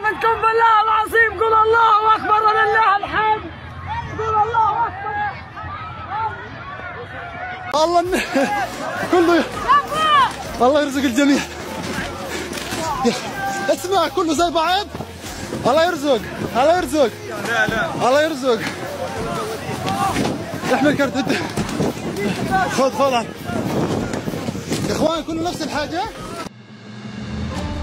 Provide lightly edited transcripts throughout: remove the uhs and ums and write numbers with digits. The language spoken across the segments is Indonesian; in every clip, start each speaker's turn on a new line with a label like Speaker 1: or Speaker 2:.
Speaker 1: منكم بالله العظيم. قول الله أكبر ولله الحمد. قول الله أكبر.
Speaker 2: الله كله الله يرزق الجميع. اسمع كله زي بعض. الله يرزق الله يرزق الله يرزق. احمل كرت انت. خذ يا اخوان كله نفس الحاجه.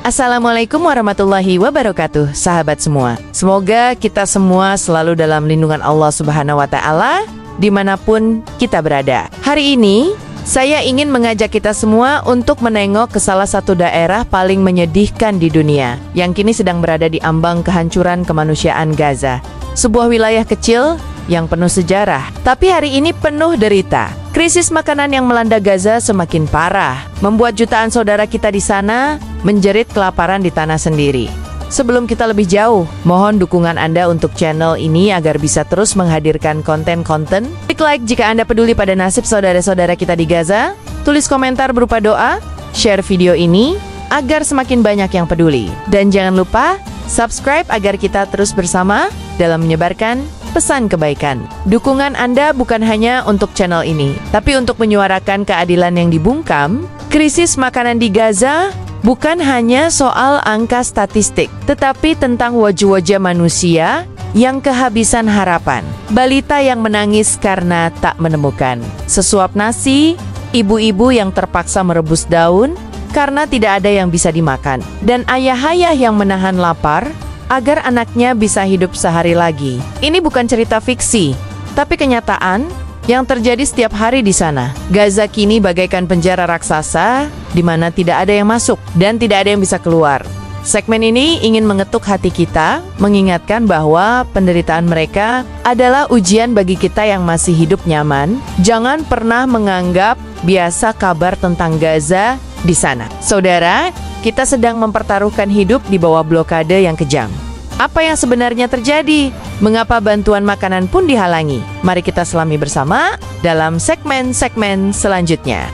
Speaker 3: Assalamualaikum warahmatullahi wabarakatuh, sahabat semua. Semoga kita semua selalu dalam lindungan Allah Subhanahu wa Ta'ala dimanapun kita berada. Hari ini saya ingin mengajak kita semua untuk menengok ke salah satu daerah paling menyedihkan di dunia, yang kini sedang berada di ambang kehancuran kemanusiaan, Gaza. Sebuah wilayah kecil yang penuh sejarah, tapi hari ini penuh derita. Krisis makanan yang melanda Gaza semakin parah, membuat jutaan saudara kita di sana menjerit kelaparan di tanah sendiri. Sebelum kita lebih jauh, mohon dukungan Anda untuk channel ini agar bisa terus menghadirkan konten-konten. Klik like jika Anda peduli pada nasib saudara-saudara kita di Gaza, tulis komentar berupa doa, share video ini agar semakin banyak yang peduli. Dan jangan lupa subscribe agar kita terus bersama dalam menyebarkan pesan kebaikan. Dukungan Anda bukan hanya untuk channel ini, tapi untuk menyuarakan keadilan yang dibungkam. Krisis makanan di Gaza bukan hanya soal angka statistik, tetapi tentang wajah-wajah manusia yang kehabisan harapan. Balita yang menangis karena tak menemukan sesuap nasi, ibu-ibu yang terpaksa merebus daun karena tidak ada yang bisa dimakan, dan ayah-ayah yang menahan lapar agar anaknya bisa hidup sehari lagi. Ini bukan cerita fiksi, tapi kenyataan yang terjadi setiap hari di sana. Gaza kini bagaikan penjara raksasa di mana tidak ada yang masuk dan tidak ada yang bisa keluar. Segmen ini ingin mengetuk hati kita, mengingatkan bahwa penderitaan mereka adalah ujian bagi kita yang masih hidup nyaman. Jangan pernah menganggap biasa kabar tentang Gaza di sana. Saudara, kita sedang mempertaruhkan hidup di bawah blokade yang kejam. Apa yang sebenarnya terjadi? Mengapa bantuan makanan pun dihalangi? Mari kita selami bersama dalam segmen-segmen selanjutnya.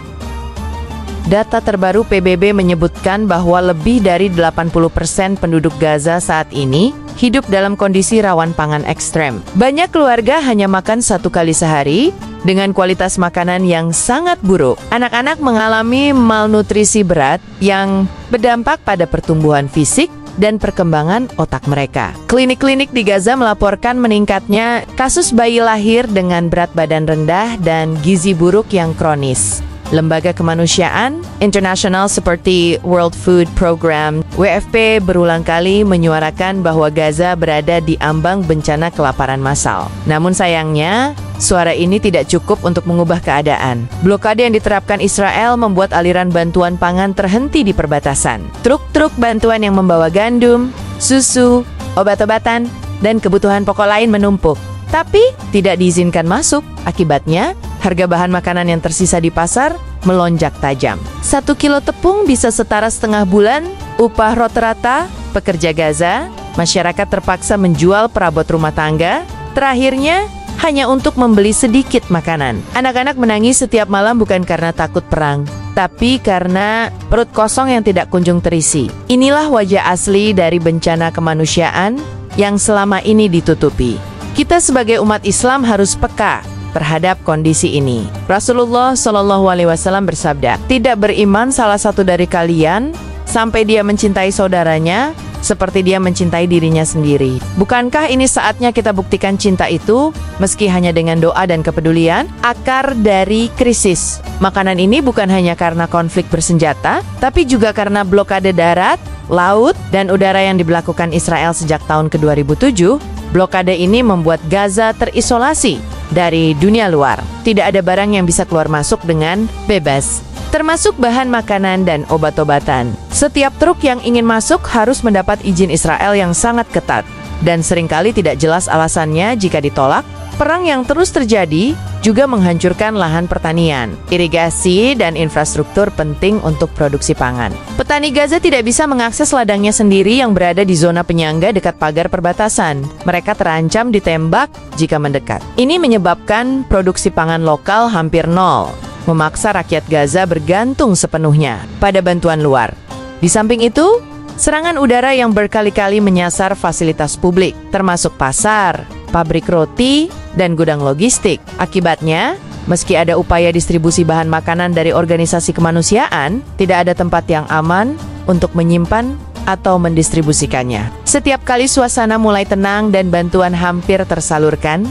Speaker 3: Data terbaru PBB menyebutkan bahwa lebih dari 80% penduduk Gaza saat ini hidup dalam kondisi rawan pangan ekstrem. Banyak keluarga hanya makan 1 kali sehari dengan kualitas makanan yang sangat buruk. Anak-anak mengalami malnutrisi berat yang berdampak pada pertumbuhan fisik dan perkembangan otak mereka. Klinik-klinik di Gaza melaporkan meningkatnya kasus bayi lahir dengan berat badan rendah dan gizi buruk yang kronis. Lembaga kemanusiaan internasional seperti World Food Program (WFP) berulang kali menyuarakan bahwa Gaza berada di ambang bencana kelaparan massal. Namun sayangnya, suara ini tidak cukup untuk mengubah keadaan. Blokade yang diterapkan Israel membuat aliran bantuan pangan terhenti di perbatasan. Truk-truk bantuan yang membawa gandum, susu, obat-obatan, dan kebutuhan pokok lain menumpuk, tapi tidak diizinkan masuk. Akibatnya, harga bahan makanan yang tersisa di pasar melonjak tajam. 1 kilo tepung bisa setara setengah bulan upah rata-rata pekerja Gaza. Masyarakat terpaksa menjual perabot rumah tangga, terakhirnya hanya untuk membeli sedikit makanan. Anak-anak menangis setiap malam bukan karena takut perang, tapi karena perut kosong yang tidak kunjung terisi. Inilah wajah asli dari bencana kemanusiaan yang selama ini ditutupi. Kita sebagai umat Islam harus peka terhadap kondisi ini. Rasulullah Shallallahu Alaihi Wasallam bersabda, tidak beriman salah satu dari kalian sampai dia mencintai saudaranya seperti dia mencintai dirinya sendiri. Bukankah ini saatnya kita buktikan cinta itu, meski hanya dengan doa dan kepedulian? Akar dari krisis makanan ini bukan hanya karena konflik bersenjata, tapi juga karena blokade darat, laut, dan udara yang diberlakukan Israel sejak tahun ke-2007. Blokade ini membuat Gaza terisolasi dari dunia luar. Tidak ada barang yang bisa keluar masuk dengan bebas, termasuk bahan makanan dan obat-obatan. Setiap truk yang ingin masuk harus mendapat izin Israel yang sangat ketat, dan seringkali tidak jelas alasannya jika ditolak. Perang yang terus terjadi juga menghancurkan lahan pertanian, irigasi, dan infrastruktur penting untuk produksi pangan. Petani Gaza tidak bisa mengakses ladangnya sendiri yang berada di zona penyangga dekat pagar perbatasan. Mereka terancam ditembak jika mendekat. Ini menyebabkan produksi pangan lokal hampir nol, memaksa rakyat Gaza bergantung sepenuhnya pada bantuan luar. Di samping itu, Serangan udara yang berkali-kali menyasar fasilitas publik, termasuk pasar, pabrik roti, dan gudang logistik. Akibatnya, meski ada upaya distribusi bahan makanan dari organisasi kemanusiaan, tidak ada tempat yang aman untuk menyimpan atau mendistribusikannya. Setiap kali suasana mulai tenang dan bantuan hampir tersalurkan,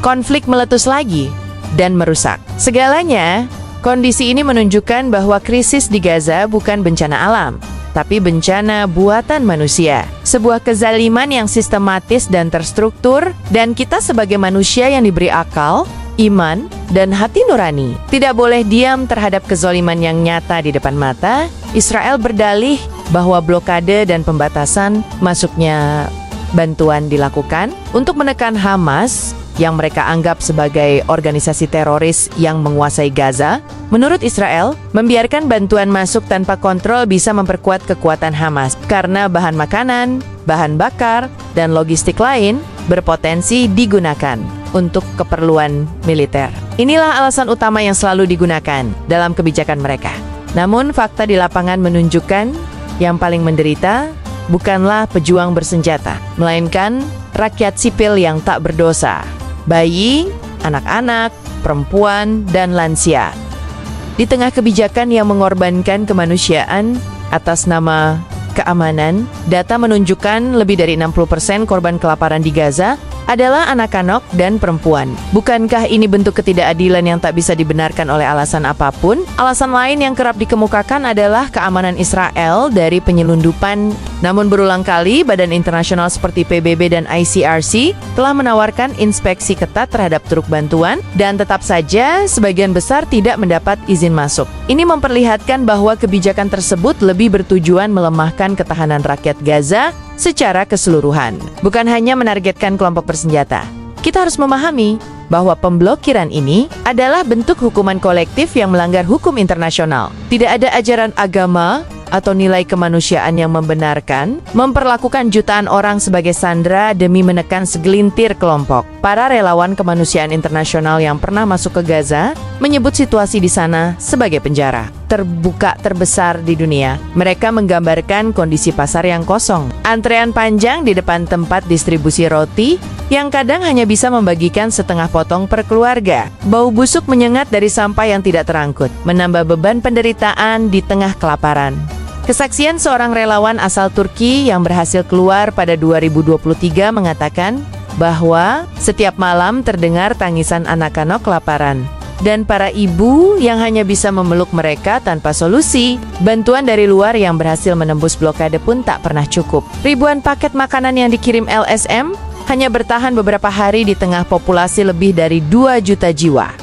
Speaker 3: konflik meletus lagi dan merusak segalanya. Kondisi ini menunjukkan bahwa krisis di Gaza bukan bencana alam, tapi bencana buatan manusia. Sebuah kezaliman yang sistematis dan terstruktur, dan kita sebagai manusia yang diberi akal, iman, dan hati nurani tidak boleh diam terhadap kezaliman yang nyata di depan mata. Israel berdalih bahwa blokade dan pembatasan masuknya bantuan dilakukan untuk menekan Hamas yang mereka anggap sebagai organisasi teroris yang menguasai Gaza. Menurut Israel, membiarkan bantuan masuk tanpa kontrol bisa memperkuat kekuatan Hamas karena bahan makanan, bahan bakar, dan logistik lain berpotensi digunakan untuk keperluan militer. Inilah alasan utama yang selalu digunakan dalam kebijakan mereka. Namun, fakta di lapangan menunjukkan yang paling menderita bukanlah pejuang bersenjata, melainkan rakyat sipil yang tak berdosa. Bayi, anak-anak, perempuan, dan lansia. Di tengah kebijakan yang mengorbankan kemanusiaan atas nama keamanan, data menunjukkan lebih dari 60% korban kelaparan di Gaza adalah anak-anak dan perempuan. Bukankah ini bentuk ketidakadilan yang tak bisa dibenarkan oleh alasan apapun? Alasan lain yang kerap dikemukakan adalah keamanan Israel dari penyelundupan. Namun berulang kali, badan internasional seperti PBB dan ICRC telah menawarkan inspeksi ketat terhadap truk bantuan, dan tetap saja sebagian besar tidak mendapat izin masuk. Ini memperlihatkan bahwa kebijakan tersebut lebih bertujuan melemahkan ketahanan rakyat Gaza secara keseluruhan, bukan hanya menargetkan kelompok bersenjata. Kita harus memahami bahwa pemblokiran ini adalah bentuk hukuman kolektif yang melanggar hukum internasional. Tidak ada ajaran agama atau nilai kemanusiaan yang membenarkan memperlakukan jutaan orang sebagai sandera demi menekan segelintir kelompok. Para relawan kemanusiaan internasional yang pernah masuk ke Gaza menyebut situasi di sana sebagai penjara terbuka terbesar di dunia. Mereka menggambarkan kondisi pasar yang kosong, antrean panjang di depan tempat distribusi roti yang kadang hanya bisa membagikan setengah potong per keluarga. Bau busuk menyengat dari sampah yang tidak terangkut, menambah beban penderitaan di tengah kelaparan. Kesaksian seorang relawan asal Turki yang berhasil keluar pada 2023 mengatakan bahwa setiap malam terdengar tangisan anak-anak kelaparan dan para ibu yang hanya bisa memeluk mereka tanpa solusi. Bantuan dari luar yang berhasil menembus blokade pun tak pernah cukup. Ribuan paket makanan yang dikirim LSM hanya bertahan beberapa hari di tengah populasi lebih dari 2 juta jiwa.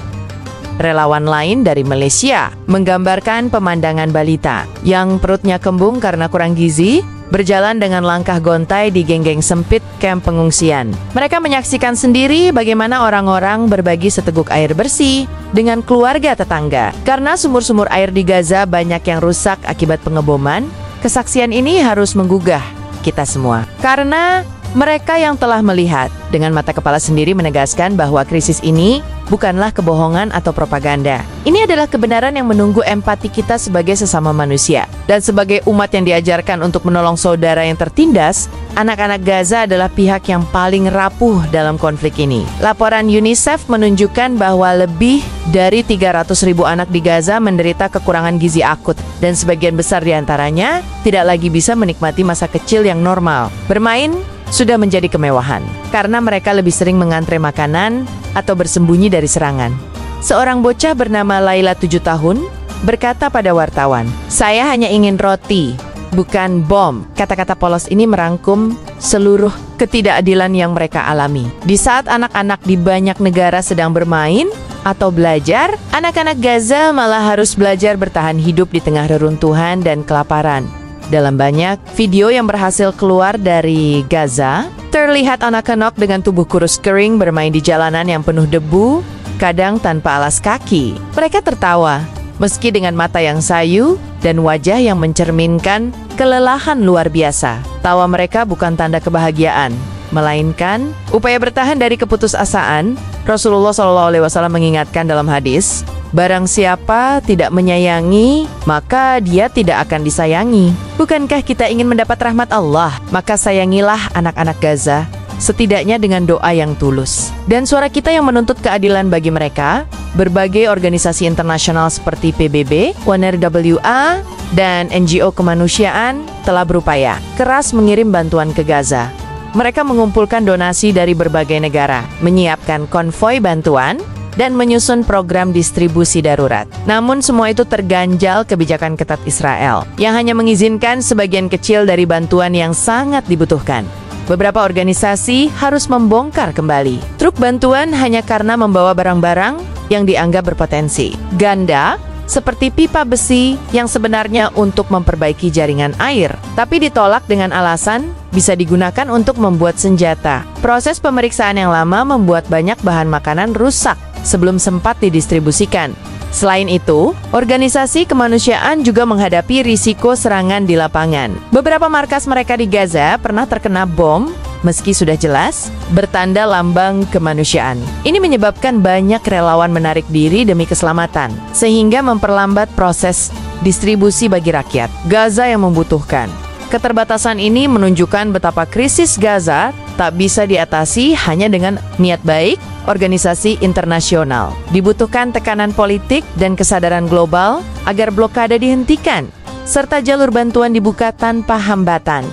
Speaker 3: Relawan lain dari Malaysia menggambarkan pemandangan balita yang perutnya kembung karena kurang gizi, berjalan dengan langkah gontai di geng-geng sempit kamp pengungsian. Mereka menyaksikan sendiri bagaimana orang-orang berbagi seteguk air bersih dengan keluarga tetangga. Karena sumur-sumur air di Gaza banyak yang rusak akibat pengeboman, kesaksian ini harus menggugah kita semua. Karena mereka yang telah melihat dengan mata kepala sendiri menegaskan bahwa krisis ini bukanlah kebohongan atau propaganda. Ini adalah kebenaran yang menunggu empati kita sebagai sesama manusia. Dan sebagai umat yang diajarkan untuk menolong saudara yang tertindas, anak-anak Gaza adalah pihak yang paling rapuh dalam konflik ini. Laporan UNICEF menunjukkan bahwa lebih dari 300.000 anak di Gaza menderita kekurangan gizi akut, dan sebagian besar diantaranya tidak lagi bisa menikmati masa kecil yang normal. Bermain sudah menjadi kemewahan, karena mereka lebih sering mengantre makanan atau bersembunyi dari serangan. Seorang bocah bernama Laila 7 tahun berkata pada wartawan, "Saya hanya ingin roti, bukan bom." Kata-kata polos ini merangkum seluruh ketidakadilan yang mereka alami. Di saat anak-anak di banyak negara sedang bermain atau belajar, anak-anak Gaza malah harus belajar bertahan hidup di tengah reruntuhan dan kelaparan. Dalam banyak video yang berhasil keluar dari Gaza, terlihat anak-anak dengan tubuh kurus kering bermain di jalanan yang penuh debu, kadang tanpa alas kaki. Mereka tertawa, meski dengan mata yang sayu dan wajah yang mencerminkan kelelahan luar biasa. Tawa mereka bukan tanda kebahagiaan, melainkan upaya bertahan dari keputusasaan Rasulullah SAW mengingatkan dalam hadis, barang siapa tidak menyayangi, maka dia tidak akan disayangi. Bukankah kita ingin mendapat rahmat Allah? Maka sayangilah anak-anak Gaza, setidaknya dengan doa yang tulus. Dan suara kita yang menuntut keadilan bagi mereka, berbagai organisasi internasional seperti PBB, UNRWA, dan NGO kemanusiaan telah berupaya keras mengirim bantuan ke Gaza. Mereka mengumpulkan donasi dari berbagai negara, menyiapkan konvoi bantuan, dan menyusun program distribusi darurat. Namun semua itu terganjal kebijakan ketat Israel, yang hanya mengizinkan sebagian kecil dari bantuan yang sangat dibutuhkan. Beberapa organisasi harus membongkar kembali truk bantuan hanya karena membawa barang-barang yang dianggap berpotensi ganda, seperti pipa besi yang sebenarnya untuk memperbaiki jaringan air, tapi ditolak dengan alasan bisa digunakan untuk membuat senjata. Proses pemeriksaan yang lama membuat banyak bahan makanan rusak sebelum sempat didistribusikan. Selain itu, organisasi kemanusiaan juga menghadapi risiko serangan di lapangan. Beberapa markas mereka di Gaza pernah terkena bom, meski sudah jelas bertanda lambang kemanusiaan. Ini menyebabkan banyak relawan menarik diri demi keselamatan, sehingga memperlambat proses distribusi bagi rakyat Gaza yang membutuhkan. Keterbatasan ini menunjukkan betapa krisis Gaza tak bisa diatasi hanya dengan niat baik organisasi internasional. Dibutuhkan tekanan politik dan kesadaran global agar blokade dihentikan, serta jalur bantuan dibuka tanpa hambatan.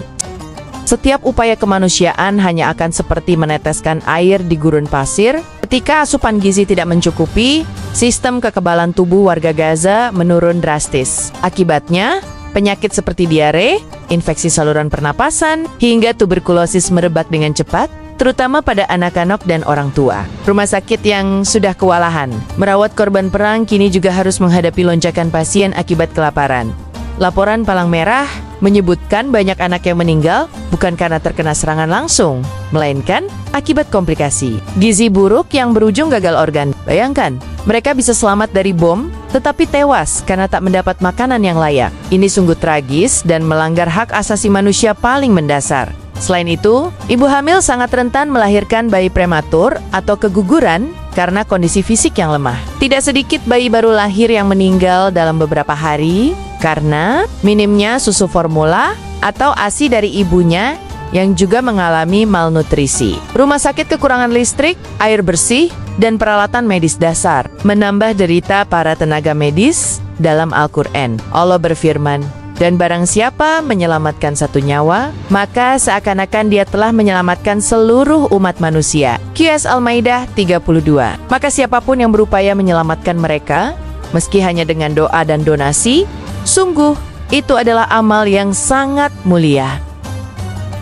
Speaker 3: Setiap upaya kemanusiaan hanya akan seperti meneteskan air di gurun pasir. Ketika asupan gizi tidak mencukupi, sistem kekebalan tubuh warga Gaza menurun drastis. Akibatnya, penyakit seperti diare, infeksi saluran pernapasan, hingga tuberkulosis merebak dengan cepat, terutama pada anak-anak dan orang tua. Rumah sakit yang sudah kewalahan merawat korban perang kini juga harus menghadapi lonjakan pasien akibat kelaparan. Laporan Palang Merah menyebutkan banyak anak yang meninggal bukan karena terkena serangan langsung, melainkan akibat komplikasi gizi buruk yang berujung gagal organ. Bayangkan, mereka bisa selamat dari bom, tetapi tewas karena tak mendapat makanan yang layak. Ini sungguh tragis dan melanggar hak asasi manusia paling mendasar. Selain itu, ibu hamil sangat rentan melahirkan bayi prematur atau keguguran karena kondisi fisik yang lemah. Tidak sedikit bayi baru lahir yang meninggal dalam beberapa hari karena minimnya susu formula atau ASI dari ibunya yang juga mengalami malnutrisi. Rumah sakit kekurangan listrik, air bersih, dan peralatan medis dasar menambah derita para tenaga medis. Dalam Al-Quran, Allah berfirman, dan barang siapa menyelamatkan satu nyawa, maka seakan-akan dia telah menyelamatkan seluruh umat manusia. QS Al-Maidah 32. Maka siapapun yang berupaya menyelamatkan mereka, meski hanya dengan doa dan donasi, sungguh itu adalah amal yang sangat mulia.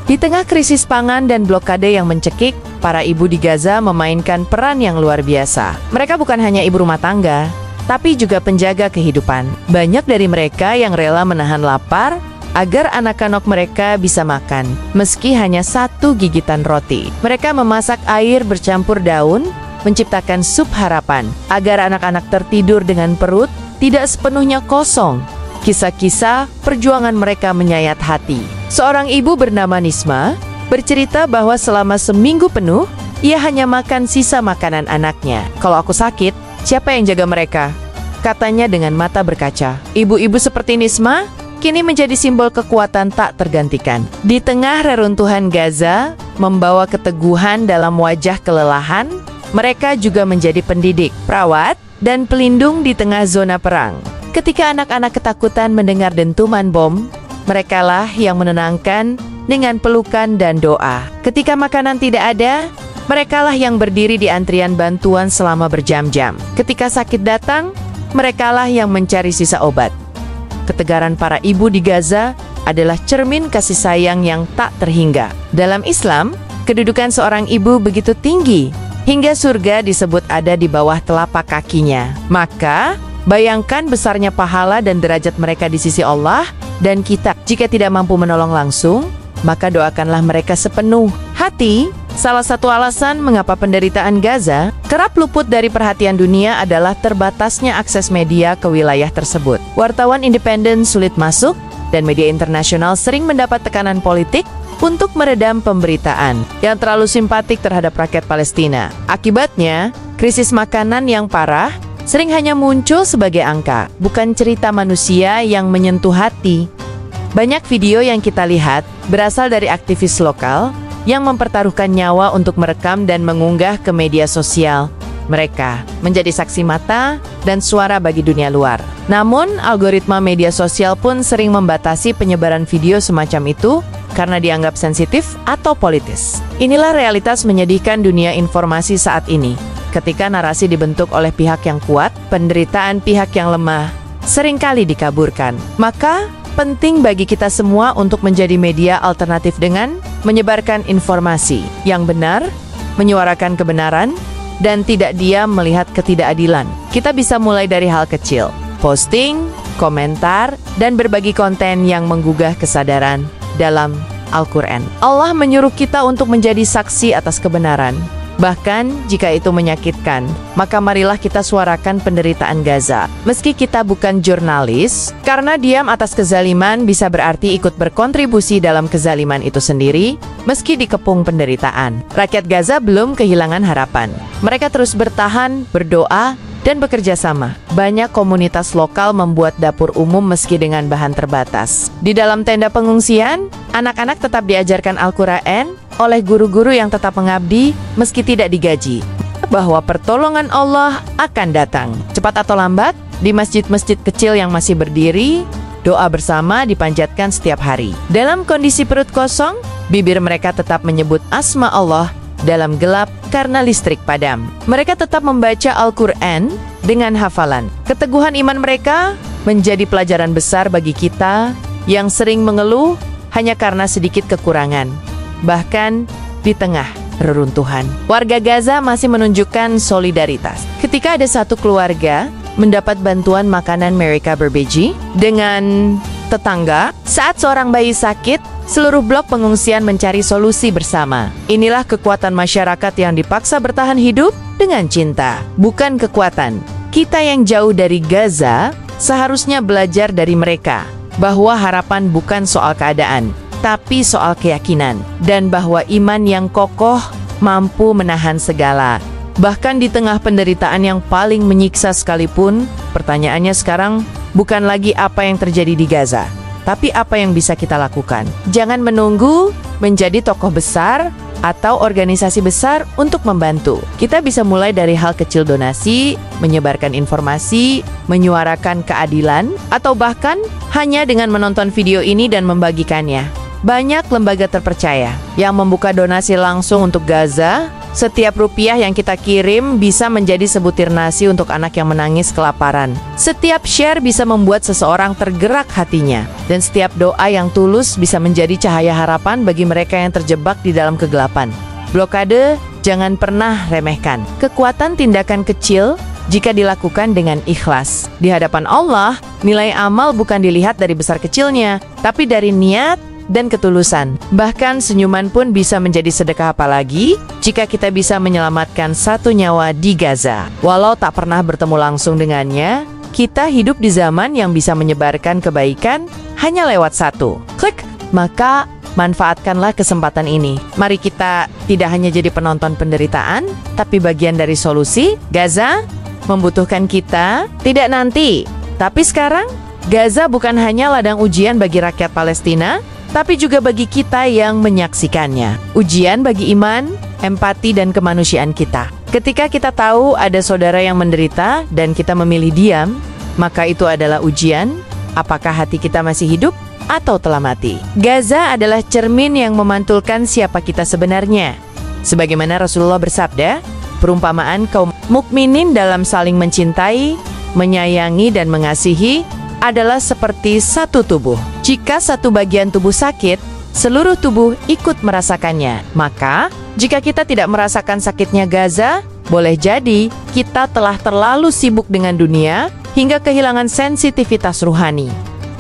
Speaker 3: Di tengah krisis pangan dan blokade yang mencekik, para ibu di Gaza memainkan peran yang luar biasa. Mereka bukan hanya ibu rumah tangga, tapi juga penjaga kehidupan. Banyak dari mereka yang rela menahan lapar agar anak-anak mereka bisa makan, meski hanya satu gigitan roti. Mereka memasak air bercampur daun, menciptakan sup harapan, agar anak-anak tertidur dengan perut tidak sepenuhnya kosong. Kisah-kisah perjuangan mereka menyayat hati. Seorang ibu bernama Nisma bercerita bahwa selama seminggu penuh, ia hanya makan sisa makanan anaknya. Kalau aku sakit, siapa yang jaga mereka? Katanya dengan mata berkaca. Ibu-ibu seperti Nisma kini menjadi simbol kekuatan tak tergantikan. Di tengah reruntuhan Gaza, membawa keteguhan dalam wajah kelelahan, mereka juga menjadi pendidik, perawat, dan pelindung di tengah zona perang. Ketika anak-anak ketakutan mendengar dentuman bom, merekalah yang menenangkan dengan pelukan dan doa. Ketika makanan tidak ada, merekalah yang berdiri di antrian bantuan selama berjam-jam. Ketika sakit datang, merekalah yang mencari sisa obat. Ketegaran para ibu di Gaza adalah cermin kasih sayang yang tak terhingga. Dalam Islam, kedudukan seorang ibu begitu tinggi, hingga surga disebut ada di bawah telapak kakinya. Maka, bayangkan besarnya pahala dan derajat mereka di sisi Allah dan kita. Jika tidak mampu menolong langsung, maka doakanlah mereka sepenuh hati. Salah satu alasan mengapa penderitaan Gaza kerap luput dari perhatian dunia adalah terbatasnya akses media ke wilayah tersebut. Wartawan independen sulit masuk, dan media internasional sering mendapat tekanan politik untuk meredam pemberitaan yang terlalu simpatik terhadap rakyat Palestina. Akibatnya, krisis makanan yang parah sering hanya muncul sebagai angka, bukan cerita manusia yang menyentuh hati. Banyak video yang kita lihat berasal dari aktivis lokal yang mempertaruhkan nyawa untuk merekam dan mengunggah ke media sosial. Mereka menjadi saksi mata dan suara bagi dunia luar. Namun, algoritma media sosial pun sering membatasi penyebaran video semacam itu karena dianggap sensitif atau politis. Inilah realitas menyedihkan dunia informasi saat ini. Ketika narasi dibentuk oleh pihak yang kuat, penderitaan pihak yang lemah seringkali dikaburkan. Maka, penting bagi kita semua untuk menjadi media alternatif dengan menyebarkan informasi yang benar, menyuarakan kebenaran, dan tidak diam melihat ketidakadilan. Kita bisa mulai dari hal kecil, posting, komentar, dan berbagi konten yang menggugah kesadaran dalam Al-Quran. Allah menyuruh kita untuk menjadi saksi atas kebenaran. Bahkan jika itu menyakitkan, maka marilah kita suarakan penderitaan Gaza. Meski kita bukan jurnalis, karena diam atas kezaliman bisa berarti ikut berkontribusi dalam kezaliman itu sendiri, meski dikepung penderitaan. Rakyat Gaza belum kehilangan harapan. Mereka terus bertahan, berdoa, dan bekerja sama. Banyak komunitas lokal membuat dapur umum meski dengan bahan terbatas. Di dalam tenda pengungsian, anak-anak tetap diajarkan Al-Quran oleh guru-guru yang tetap mengabdi meski tidak digaji. Bahwa pertolongan Allah akan datang. Cepat atau lambat, di masjid-masjid kecil yang masih berdiri, doa bersama dipanjatkan setiap hari. Dalam kondisi perut kosong, bibir mereka tetap menyebut asma Allah dalam gelap karena listrik padam. Mereka tetap membaca Al-Quran dengan hafalan. Keteguhan iman mereka menjadi pelajaran besar bagi kita yang sering mengeluh hanya karena sedikit kekurangan. Bahkan di tengah reruntuhan, warga Gaza masih menunjukkan solidaritas. Ketika ada satu keluarga mendapat bantuan makanan mereka berbagi dengan tetangga, saat seorang bayi sakit, seluruh blok pengungsian mencari solusi bersama. Inilah kekuatan masyarakat yang dipaksa bertahan hidup dengan cinta, bukan kekuatan. Kita yang jauh dari Gaza seharusnya belajar dari mereka bahwa harapan bukan soal keadaan, tapi soal keyakinan, dan bahwa iman yang kokoh mampu menahan segala. Bahkan di tengah penderitaan yang paling menyiksa sekalipun, pertanyaannya sekarang bukan lagi apa yang terjadi di Gaza, tapi apa yang bisa kita lakukan. Jangan menunggu menjadi tokoh besar atau organisasi besar untuk membantu. Kita bisa mulai dari hal kecil, donasi, menyebarkan informasi, menyuarakan keadilan, atau bahkan hanya dengan menonton video ini dan membagikannya. Banyak lembaga terpercaya yang membuka donasi langsung untuk Gaza. Setiap rupiah yang kita kirim bisa menjadi sebutir nasi untuk anak yang menangis kelaparan. Setiap share bisa membuat seseorang tergerak hatinya. Dan setiap doa yang tulus bisa menjadi cahaya harapan bagi mereka yang terjebak di dalam kegelapan. Blokade jangan pernah remehkan. Kekuatan tindakan kecil jika dilakukan dengan ikhlas. Di hadapan Allah, nilai amal bukan dilihat dari besar kecilnya, tapi dari niat dan ketulusan. Bahkan senyuman pun bisa menjadi sedekah, apalagi jika kita bisa menyelamatkan satu nyawa di Gaza. Walau tak pernah bertemu langsung dengannya, kita hidup di zaman yang bisa menyebarkan kebaikan hanya lewat satu klik. Maka manfaatkanlah kesempatan ini. Mari kita tidak hanya jadi penonton penderitaan, tapi bagian dari solusi. Gaza membutuhkan kita, tidak nanti, tapi sekarang. Gaza bukan hanya ladang ujian bagi rakyat Palestina, tapi juga bagi kita yang menyaksikannya. Ujian bagi iman, empati, dan kemanusiaan kita. Ketika kita tahu ada saudara yang menderita dan kita memilih diam, maka itu adalah ujian, apakah hati kita masih hidup atau telah mati. Gaza adalah cermin yang memantulkan siapa kita sebenarnya. Sebagaimana Rasulullah bersabda, perumpamaan kaum mukminin dalam saling mencintai, menyayangi, dan mengasihi adalah seperti satu tubuh. Jika satu bagian tubuh sakit, seluruh tubuh ikut merasakannya. Maka, jika kita tidak merasakan sakitnya Gaza, boleh jadi kita telah terlalu sibuk dengan dunia hingga kehilangan sensitivitas ruhani.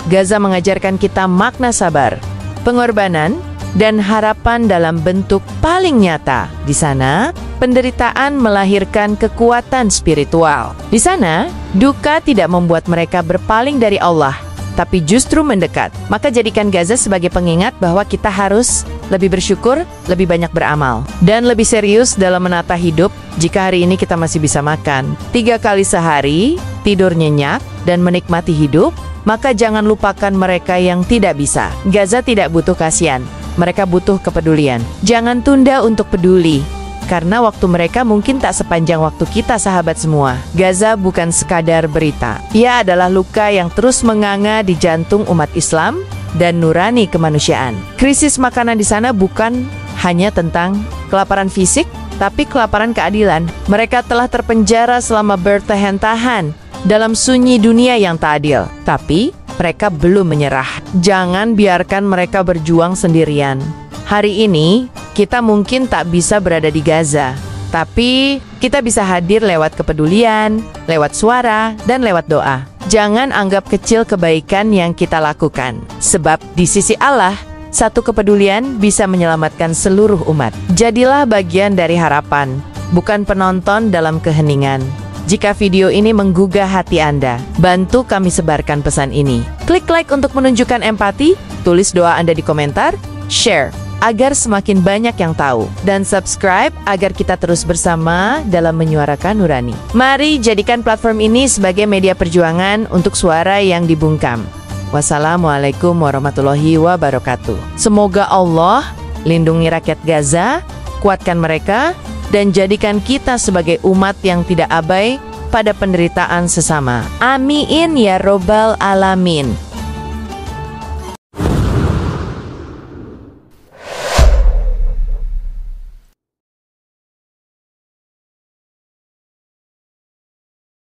Speaker 3: Gaza mengajarkan kita makna sabar, pengorbanan, dan harapan dalam bentuk paling nyata. Di sana, penderitaan melahirkan kekuatan spiritual. Di sana, duka tidak membuat mereka berpaling dari Allah, tapi justru mendekat. Maka jadikan Gaza sebagai pengingat bahwa kita harus lebih bersyukur, lebih banyak beramal, dan lebih serius dalam menata hidup. Jika hari ini kita masih bisa makan 3 kali sehari, tidur nyenyak, dan menikmati hidup, maka jangan lupakan mereka yang tidak bisa. Gaza tidak butuh kasihan, mereka butuh kepedulian. Jangan tunda untuk peduli, karena waktu mereka mungkin tak sepanjang waktu kita, sahabat semua. Gaza bukan sekadar berita. Ia adalah luka yang terus menganga di jantung umat Islam dan nurani kemanusiaan. Krisis makanan di sana bukan hanya tentang kelaparan fisik, tapi kelaparan keadilan. Mereka telah terpenjara selama bertahan-tahan dalam sunyi dunia yang tak adil. Tapi mereka belum menyerah. Jangan biarkan mereka berjuang sendirian. Hari ini, kita mungkin tak bisa berada di Gaza, tapi kita bisa hadir lewat kepedulian, lewat suara, dan lewat doa. Jangan anggap kecil kebaikan yang kita lakukan, sebab di sisi Allah, satu kepedulian bisa menyelamatkan seluruh umat. Jadilah bagian dari harapan, bukan penonton dalam keheningan. Jika video ini menggugah hati Anda, bantu kami sebarkan pesan ini. Klik like untuk menunjukkan empati, tulis doa Anda di komentar, share agar semakin banyak yang tahu, dan subscribe agar kita terus bersama dalam menyuarakan nurani. Mari jadikan platform ini sebagai media perjuangan untuk suara yang dibungkam. Wassalamualaikum warahmatullahi wabarakatuh. Semoga Allah lindungi rakyat Gaza, kuatkan mereka, dan jadikan kita sebagai umat yang tidak abai pada penderitaan sesama. Amin ya robbal alamin.